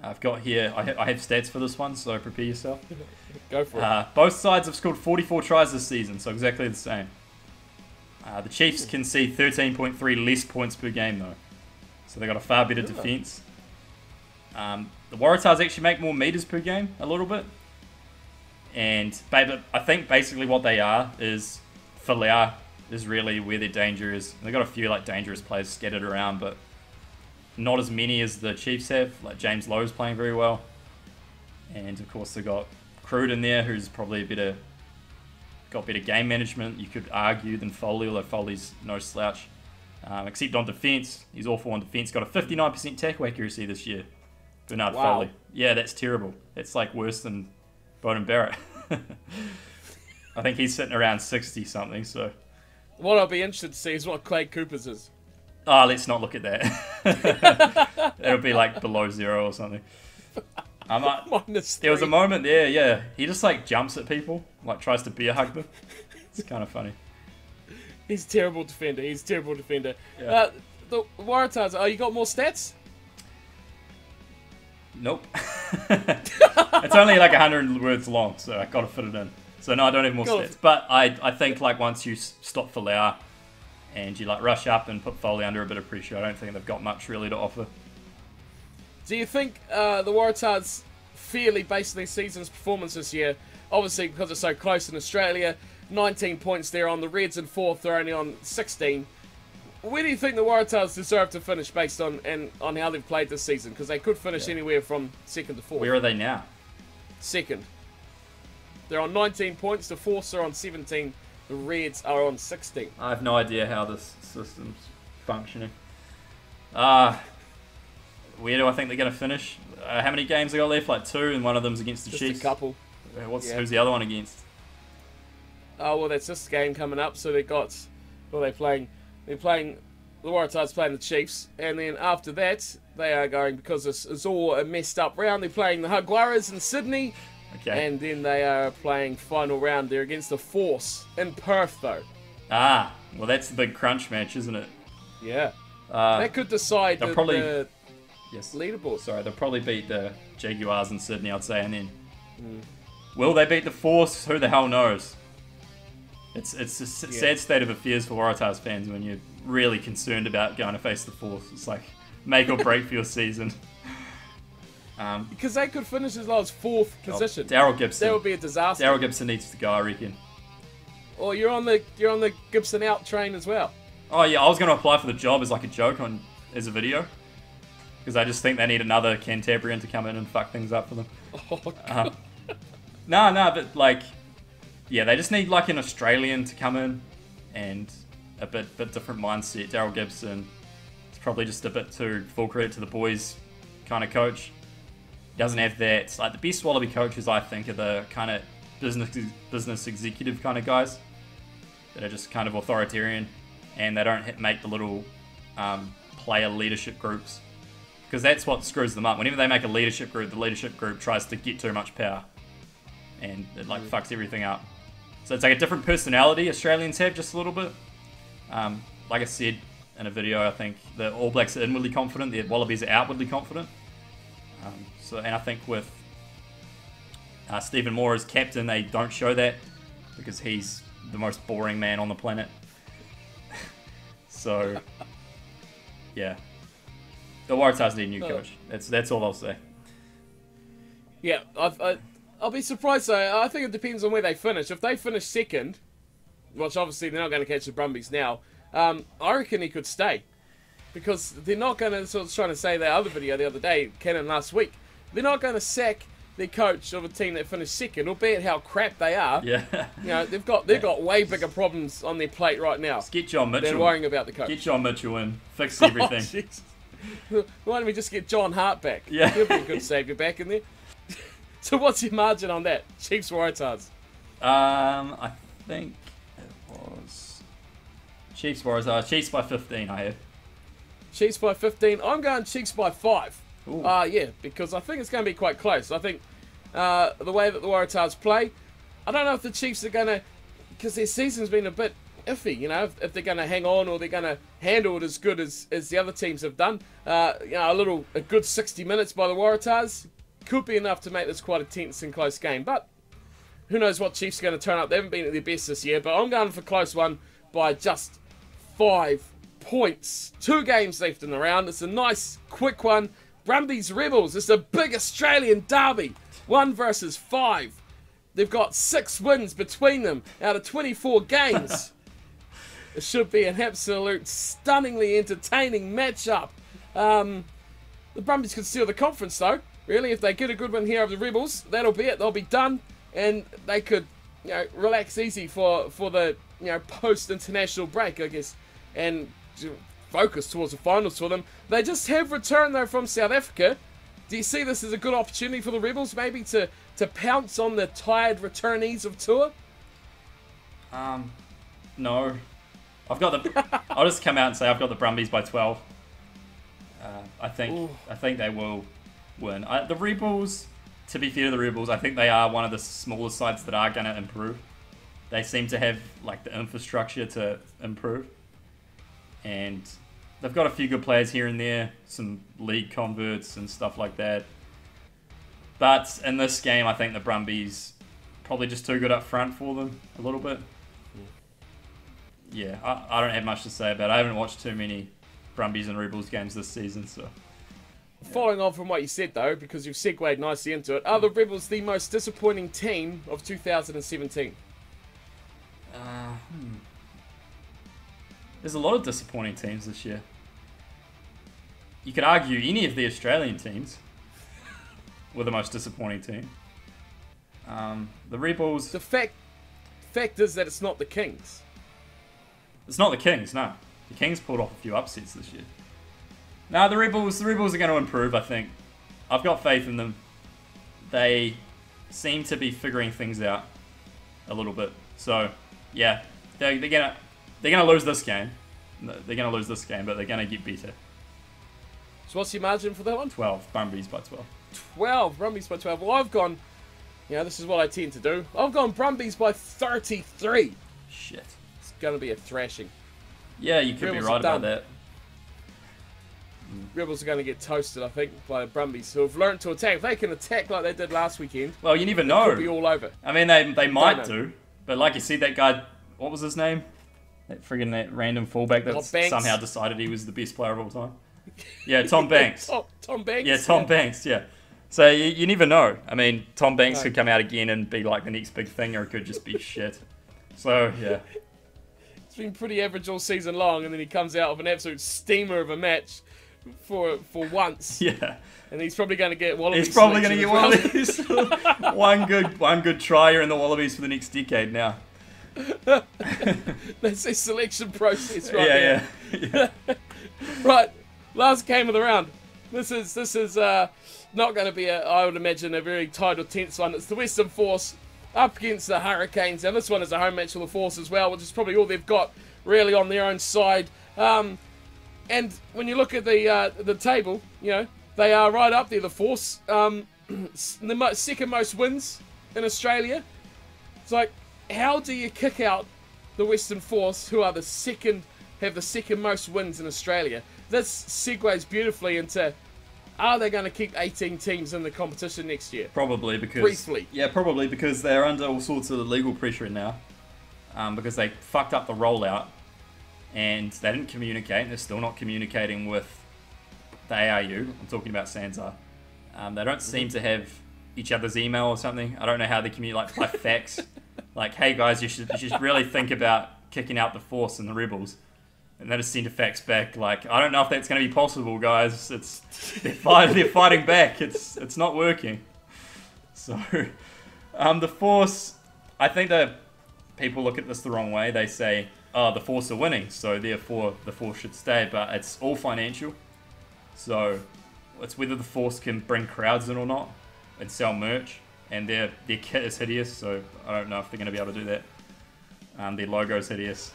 I've got here, I have stats for this one, so prepare yourself. Go for it. Both sides have scored 44 tries this season, so exactly the same. The Chiefs can see 13.3 less points per game, though. So they've got a far better defence. The Waratahs actually make more metres per game, a little bit. And I think basically what they are is Filau is really where their danger is. They've got a few dangerous players scattered around, but not as many as the Chiefs have. James Lowe's playing very well. And of course they've got Crude in there, who's probably got better game management, you could argue, than Foley, although Foley's no slouch. Except on defence, he's awful on defence. Got a 59% tackle accuracy this year, Bernard Foley. Yeah, that's terrible. That's worse than Bowden Barrett. I think he's sitting around 60 something, so... What I'll be interested to see is what Clay Cooper's is. Oh, let's not look at that. It'll be below 0 or something. There was a moment there, yeah. He just jumps at people, tries to bear hug them. It's kind of funny. He's a terrible defender. Yeah. The Waratahs, you got more stats? Nope. It's only 100 words long, so I got to fit it in. So no, I don't have more stats. But I think once you stop Filau and you rush up and put Foley under a bit of pressure, I don't think they've got much really to offer. Do you think the Waratahs fairly based on their season's performance this year, obviously because it's so close in Australia, 19 points there on the Reds in 4th, they're only on 16. Where do you think the Waratahs deserve to finish based on how they've played this season? Because they could finish anywhere from 2nd to 4th. Where are they now? 2nd. They're on 19 points, the Force are on 17, the Reds are on 16. I have no idea how this system's functioning. Where do I think they're going to finish? How many games they got left? 2, and one of them's against the Chiefs. Just a couple. Who's the other one against? Oh, well, that's this game coming up. So they're playing. The Waratahs playing the Chiefs, and then after that they are going, because it's all a messed up round. They're playing the Jaguares in Sydney, and then they are playing final round. They're against the Force in Perth, though. Well, that's the big crunch match, isn't it? Yeah. That could decide the yes. leaderboard. Sorry, they'll probably beat the Jaguares in Sydney, I'd say, and then Will they beat the Force? Who the hell knows? It's a sad state of affairs for Waratahs fans when you're really concerned about going to face the Force. It's like make or break for your season. Because they could finish as low as 4th position. Daryl Gibson. That would be a disaster. Daryl Gibson needs to go, I reckon. Or you're on the Gibson out train as well. Oh yeah, I was going to apply for the job as like a joke as a video. Because I just think they need another Cantabrian to come in and fuck things up for them. Oh, No, but like, yeah, they just need like an Australian to come in and a bit different mindset. Daryl Gibson is probably just a bit too full credit to the boys kind of coach. He doesn't have that. Like the best Wallaby coaches, I think, are the kind of business executive kind of guys that are just kind of authoritarian and they don't make the little player leadership groups. Because that's what screws them up. Whenever they make a leadership group, the leadership group tries to get too much power. And it like fucks everything up. So it's like a different personality Australians have just a little bit. Like I said in a video, I think the All Blacks are inwardly confident, the Wallabies are outwardly confident. And I think with Stephen Moore as captain, they don't show that because he's the most boring man on the planet. So, yeah. The Waratahs need a new coach. That's all I'll say. Yeah, I'll be surprised though. I think it depends on where they finish. If they finish second, which obviously they're not going to catch the Brumbies now, I reckon he could stay. Because they're not going to, so I was trying to say that other video the other day, Cannon last week, they're not going to sack their coach of a team that finished second, albeit how crap they are. Yeah. You know, they've got way bigger problems on their plate right now. Just get John Mitchell. Than worrying about the coach. Get John Mitchell in. Fix everything. Oh, why don't we just get John Hart back? Yeah. He'll be a good saviour back in there. So what's your margin on that? Chiefs Waratahs? I think it was Chiefs Waratahs. Chiefs by 15 I have. Chiefs by 15. I'm going Chiefs by 5. Ooh. Yeah, because I think it's going to be quite close. I think the way that the Waratahs play, I don't know if the Chiefs are going to, because their season's been a bit iffy, you know, if they're going to hang on or they're going to handle it as good as the other teams have done. You know, a good 60 minutes by the Waratahs could be enough to make this quite a tense and close game. But who knows what Chiefs are going to turn up. They haven't been at their best this year, but I'm going for a close one by just 5 points. 2 games left in the round. It's a nice, quick one. Brumbies Rebels. It's a big Australian derby. 1 versus 5. They've got 6 wins between them out of 24 games. It should be an absolute stunningly entertaining matchup. The Brumbies could steal the conference though. Really, if they get a good win here over the Rebels, that'll be it. They'll be done, and they could, you know, relax easy for the, you know, post-international break, I guess, and focus towards the finals for them. They just have returned though from South Africa. Do you see this as a good opportunity for the Rebels, maybe to pounce on the tired returnees of tour? No. I'll just come out and say I've got the Brumbies by 12. I think they will win. The Rebels, to be fair to the Rebels, I think they are one of the smaller sides that are going to improve. They seem to have like the infrastructure to improve, and they've got a few good players here and there, some league converts and stuff like that. But in this game, I think the Brumbies probably just too good up front for them a little bit. Yeah, I don't have much to say about it. I haven't watched too many Brumbies and Rebels games this season, so. Yeah. Following on from what you said though, because you've segued nicely into it, are the Rebels the most disappointing team of 2017? There's a lot of disappointing teams this year. You could argue any of the Australian teams were the most disappointing team. The Rebels. The fact is that it's not the Kings. It's not the Kings, no. The Kings pulled off a few upsets this year. No, the Rebels are going to improve, I think. I've got faith in them. They seem to be figuring things out a little bit. So, yeah, they're gonna lose this game. They're gonna lose this game, but they're gonna get better. So what's your margin for that one? 12. Brumbies by 12. 12. Brumbies by 12. Well, I've gone, you know, this is what I tend to do. I've gone Brumbies by 33. Shit. It's going to be a thrashing. Yeah, you could be right about that. Rebels are going to get toasted, I think, by the Brumbies, who have learned to attack. If they can attack like they did last weekend, well, you never know. Could be all over. I mean, they might do, but like you see, that guy, what was his name? That random fullback that somehow decided he was the best player of all time. Yeah, Tom Banks. Tom Banks. Yeah, Tom Banks. Yeah. So you never know. I mean, Tom Banks could come out again and be like the next big thing, or it could just be shit. So yeah. It's been pretty average all season long, and then he comes out with an absolute steamer of a match for once. Yeah. And he's probably going to get Wallabies. He's probably going to get Wallabies. one good trier in the Wallabies for the next decade now. That's a selection process right there. Yeah. Right, last game of the round. This is not going to be, I would imagine, a very tight or tense one. It's the Western Force up against the Hurricanes. Now this one is a home match for the Force as well, which is probably all they've got really on their own side. And when you look at the table, you know, they are right up there, the Force. The second most wins in Australia. It's like, how do you kick out the Western Force, who are have the second most wins in Australia? This segues beautifully into, are they going to keep 18 teams in the competition next year? Probably because... Briefly. Yeah, probably because they're under all sorts of legal pressure now. Because they fucked up the rollout and they didn't communicate, and they're still not communicating with the ARU. I'm talking about SANZAR. They don't seem to have each other's email or something. I don't know how they communicate, like by fax. Like, hey guys, you should really think about kicking out the Force and the Rebels. And they just send a fax back like, I don't know if that's going to be possible, guys. They're fighting back. It's not working. So, the Force, I think that people look at this the wrong way. They say, oh, the Force are winning, so therefore the Force should stay. But it's all financial. So, it's whether the Force can bring crowds in or not and sell merch. And their kit is hideous, so I don't know if they're going to be able to do that. Their logo is hideous.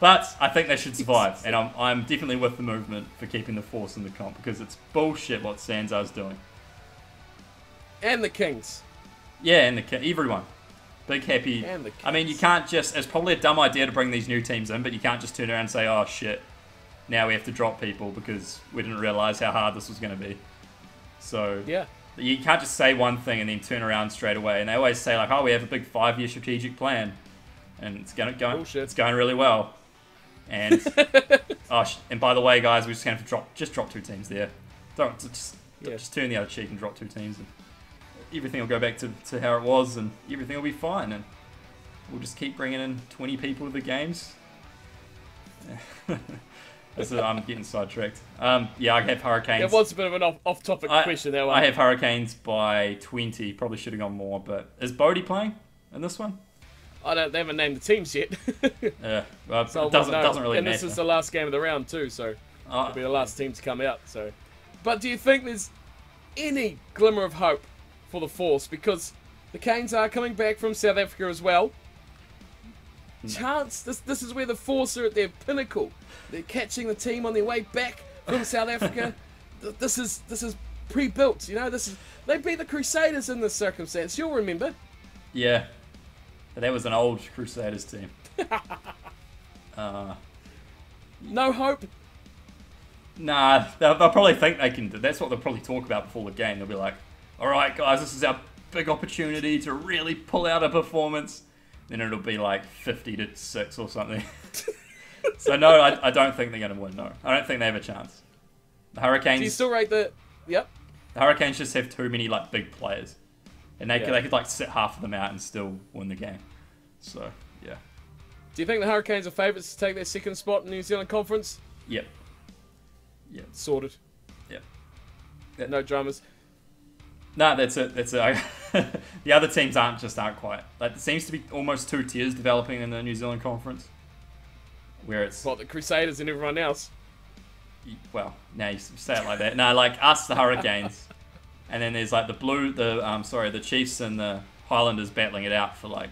But I think they should survive, and I'm definitely with the movement for keeping the Force in the comp, because it's bullshit what SANZAR's doing. And the Kings. Yeah, and everyone. Big happy. And the Kings. I mean, you can't just... It's probably a dumb idea to bring these new teams in, but you can't just turn around and say, oh shit, now we have to drop people because we didn't realise how hard this was going to be. So... Yeah. You can't just say one thing and then turn around straight away. And they always say like, "Oh, we have a big 5-year strategic plan, and it's going really well." And and by the way, guys, we're just going to drop 2 teams there. Just turn the other cheek and drop 2 teams, and everything will go back to how it was, and everything will be fine. And we'll just keep bringing in 20 people to the games. I'm getting sidetracked. Yeah, I have Hurricanes. It was a bit of an off-topic question, that one. I have Hurricanes by 20. Probably should have gone more, but is Bodie playing in this one? They haven't named the teams yet. Yeah, well, so it doesn't really and matter. This is the last game of the round too, so it'll be the last team to come out. So, but do you think there's any glimmer of hope for the Force, because the Canes are coming back from South Africa as well? Chance, this is where the Force are at their pinnacle. They're catching the team on their way back from South Africa. This is pre-built, you know. They beat the Crusaders in this circumstance. You'll remember. Yeah, but that was an old Crusaders team. No hope. Nah, they'll probably think they can do. That's what they'll probably talk about before the game. They'll be like, "All right, guys, this is our big opportunity to really pull out a performance." Then it'll be like 50-6 or something. So no, I don't think they're going to win. No, I don't think they have a chance. The Hurricanes. Do you still rate the? Yep. The Hurricanes just have too many like big players, and they could like sit half of them out and still win the game. So yeah. Do you think the Hurricanes are favourites to take their second spot in the New Zealand Conference? Yep. Yep. Sorted. Yep. No dramas. No, that's it. The other teams aren't quite. Like, there seems to be almost 2 tiers developing in the New Zealand Conference, where it's the Crusaders and everyone else. Well, now you say it like that. No, like us, the Hurricanes, and then there's like the Chiefs and the Highlanders battling it out for like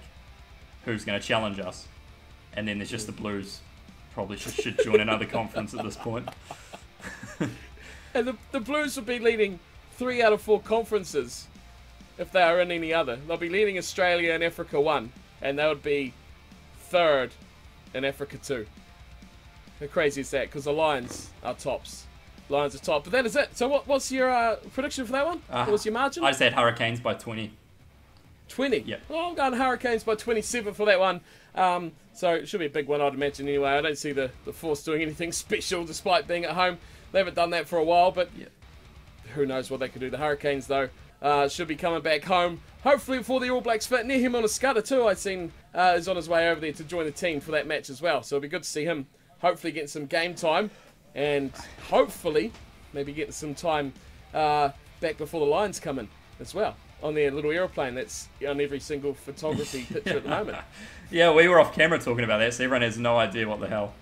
who's going to challenge us, and then there's just the Blues. Probably should join another conference at this point. And the Blues will be leading 3 out of 4 conferences if they are in any other. They'll be leading Australia and Africa 1, and they would be 3rd in Africa 2. How crazy is that? Because the Lions are tops. Lions are top. But that is it. So what's your prediction for that one? What was your margin? I just had Hurricanes by 20. 20? Yep. Well, I'm going Hurricanes by 27 for that one. So it should be a big one, I'd imagine, anyway. I don't see the Force doing anything special despite being at home. They haven't done that for a while, but who knows what they could do. The Hurricanes, though, should be coming back home. Hopefully before the All Blacks fit. Near him on a scudder, too, I've seen is on his way over there to join the team for that match as well. So it'll be good to see him hopefully getting some game time. And hopefully maybe getting some time back before the Lions come in as well. On their little aeroplane that's on every single photography picture at the moment. Yeah, we were off camera talking about that, so everyone has no idea what the hell.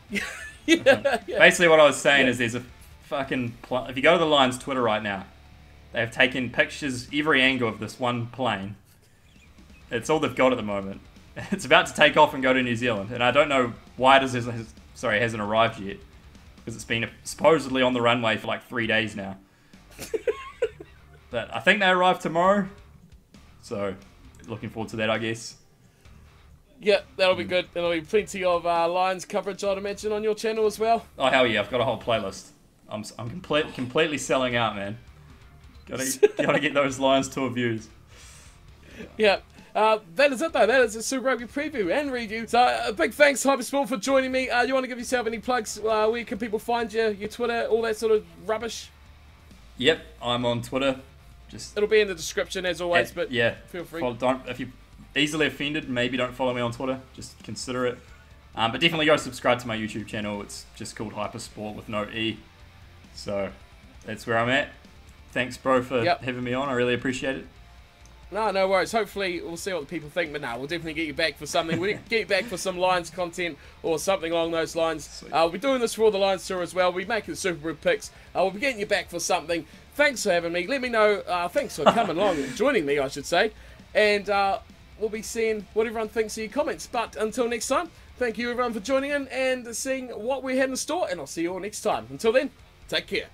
Yeah. Basically what I was saying is there's a fucking... If you go to the Lions Twitter right now, they have taken pictures every angle of this one plane. It's all they've got at the moment. It's about to take off and go to New Zealand, and I don't know why it hasn't arrived yet. Because it's been supposedly on the runway for like 3 days now. But I think they arrive tomorrow. So, looking forward to that, I guess. Yeah, that'll be good. There'll be plenty of Lions coverage, I'd imagine, on your channel as well. Oh, hell yeah. I've got a whole playlist. I'm completely selling out, man. Gotta get those Lions tour views. Yeah. That is it, though. That is a Super Rugby preview and review. So, a big thanks, HYPRSPORT, for joining me. You want to give yourself any plugs? Where can people find you? Your Twitter, all that sort of rubbish? Yep, I'm on Twitter. It'll be in the description as always, but yeah, feel free. If you're easily offended, maybe don't follow me on Twitter. Just consider it. But definitely go subscribe to my YouTube channel. It's just called HYPRSPORT with no E. So that's where I'm at. Thanks, bro, for having me on. I really appreciate it. No worries. Hopefully we'll see what the people think, but we'll definitely get you back for something. We'll get you back for some Lions content or something along those lines. We'll be doing this for all the Lions tour as well. We'll be making SuperBru picks. We'll be getting you back for something. Thanks for having me. Let me know. Thanks for coming along and joining me, I should say. And we'll be seeing what everyone thinks of your comments. But until next time, thank you everyone for joining in and seeing what we had in store. And I'll see you all next time. Until then, take care.